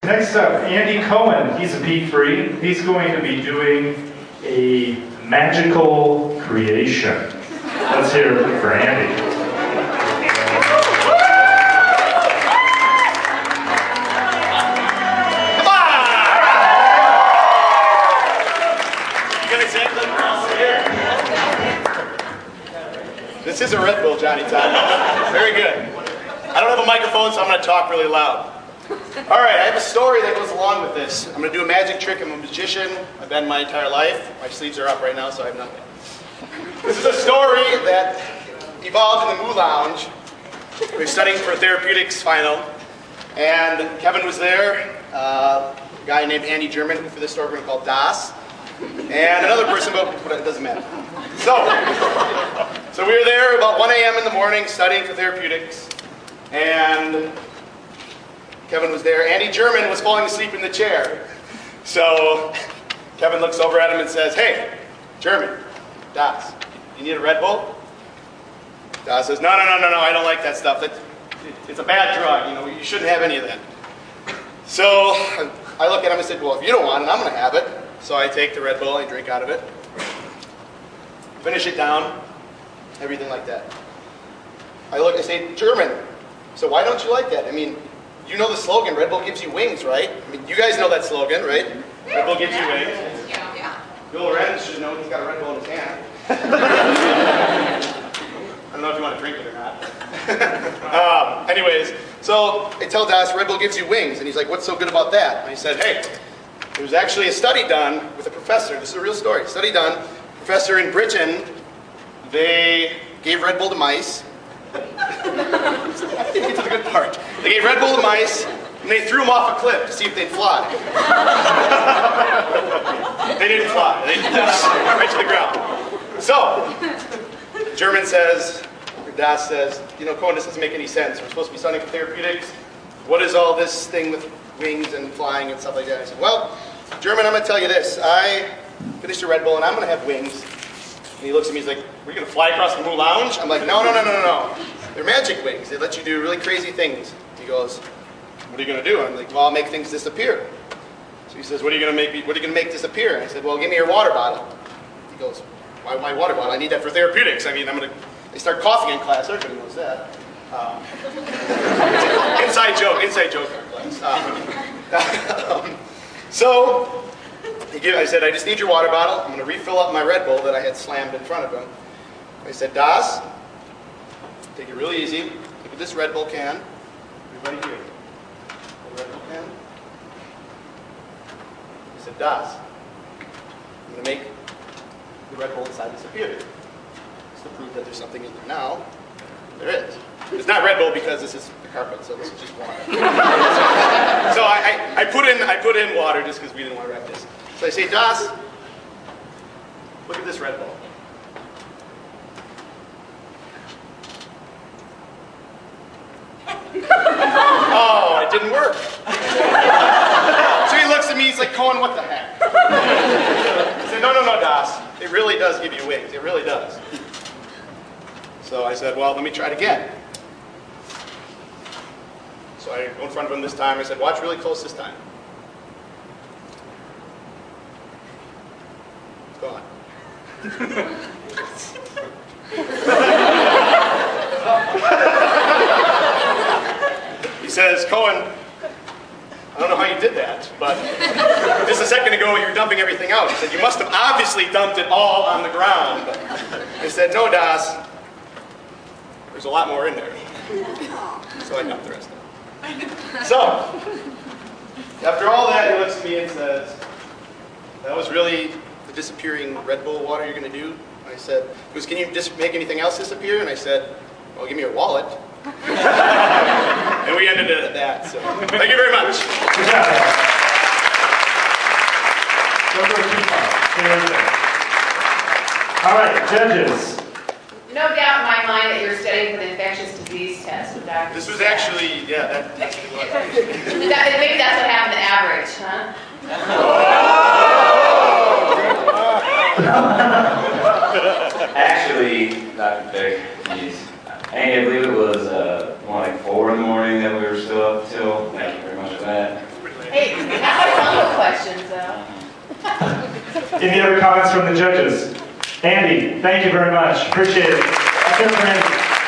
Next up, Andy Cohen. He's a P3. He's going to be doing a magical creation. Let's hear it for Andy. Come on! You gonna say it? This is a Red Bull, Johnny Todd. Very good. I don't have a microphone, so I'm going to talk really loud. All right, I have a story that goes along with this. I'm going to do a magic trick. I'm a magician. I've been my entire life. My sleeves are up right now, so I have nothing. This is a story that evolved in the Moo Lounge. We were studying for a therapeutics final, and Kevin was there, a guy named Andy German, who for this story we're going to call Das, and another person, but it doesn't matter. So we were there about 1 a.m. in the morning studying for therapeutics, and Kevin was there. Andy German was falling asleep in the chair. So Kevin looks over at him and says, "Hey, German, Das, you need a Red Bull?" Das says, No, I don't like that stuff. It's a bad drug, you know, you shouldn't have any of that. So I look at him and said, well, if you don't want it, I'm going to have it. So I take the Red Bull, I drink out of it, finish it down, everything like that. I say, German, so why don't you like that? I mean, you know the slogan, Red Bull gives you wings, right? I mean, you guys know that slogan, right? Red Bull gives you wings. Yeah. Bill Lorenz should know he's got a Red Bull in his hand. I don't know if you want to drink it or not. Anyways, so I tell Das, Red Bull gives you wings. And he's like, what's so good about that? And I said, hey, there was actually a study done with a professor. This is a real story. Study done. Professor in Britain, they gave Red Bull to mice. I didn't get to the good part. They gave Red Bull to mice, and they threw them off a cliff to see if they'd fly. They didn't fly. They just right to the ground. So, German says, or Das says, you know, Cohen, this doesn't make any sense. We're supposed to be studying for therapeutics. What is all this thing with wings and flying and stuff like that? I said, well, German, I'm going to tell you this. I finished a Red Bull, and I'm going to have wings. And he looks at me, he's like, we're going to fly across the Moo Lounge? I'm like, no. They're magic wings. They let you do really crazy things. He goes, what are you going to do? I'm like, well, I'll make things disappear. So he says, what are you going to make disappear? And I said, well, give me your water bottle. He goes, why my water bottle? I need that for therapeutics. I mean, I start coughing in class. Everybody knows that. Inside joke in class. So I said, I just need your water bottle. I'm going to refill up my Red Bull that I had slammed in front of him. I said, Das, take it really easy. Look at this Red Bull can. Everybody here. The Red Bull can. I said, Das, I'm going to make the Red Bull inside disappear. Just to prove that there's something in there now. There is. It's not Red Bull because this is the carpet, so this is just water. So I put in water just because we didn't want to wreck this. So I say, Das, look at this Red Bull. Oh, it didn't work. So he looks at me, he's like, Cohen, what the heck? I said, no, Das. It really does give you wings. It really does. So I said, well, let me try it again. So I go in front of him this time. I said, watch really close this time. It's gone. He says, Cohen, I don't know how you did that, but just a second ago you were dumping everything out. He said, you must have obviously dumped it all on the ground. I said, no, Das, there's a lot more in there. So I dumped the rest of it. So, after all that, he looks at me and says, that was really the disappearing Red Bull water you're going to do? And I said, can you just make anything else disappear? And I said, well, give me your wallet. And we ended it at that. So, thank you very much. All right, judges. No doubt in my mind that you're studying for the infectious disease test with Dr. This was actually, yeah, that's what Maybe that's what happened to average, huh? Actually, Dr. Beck, Andy, I believe it was more like 4 in the morning that we were still up till. Thank you very much for that. Hey, not my fungal questions, though. Any other comments from the judges? Andy, thank you very much. Appreciate it. That's it for Andy.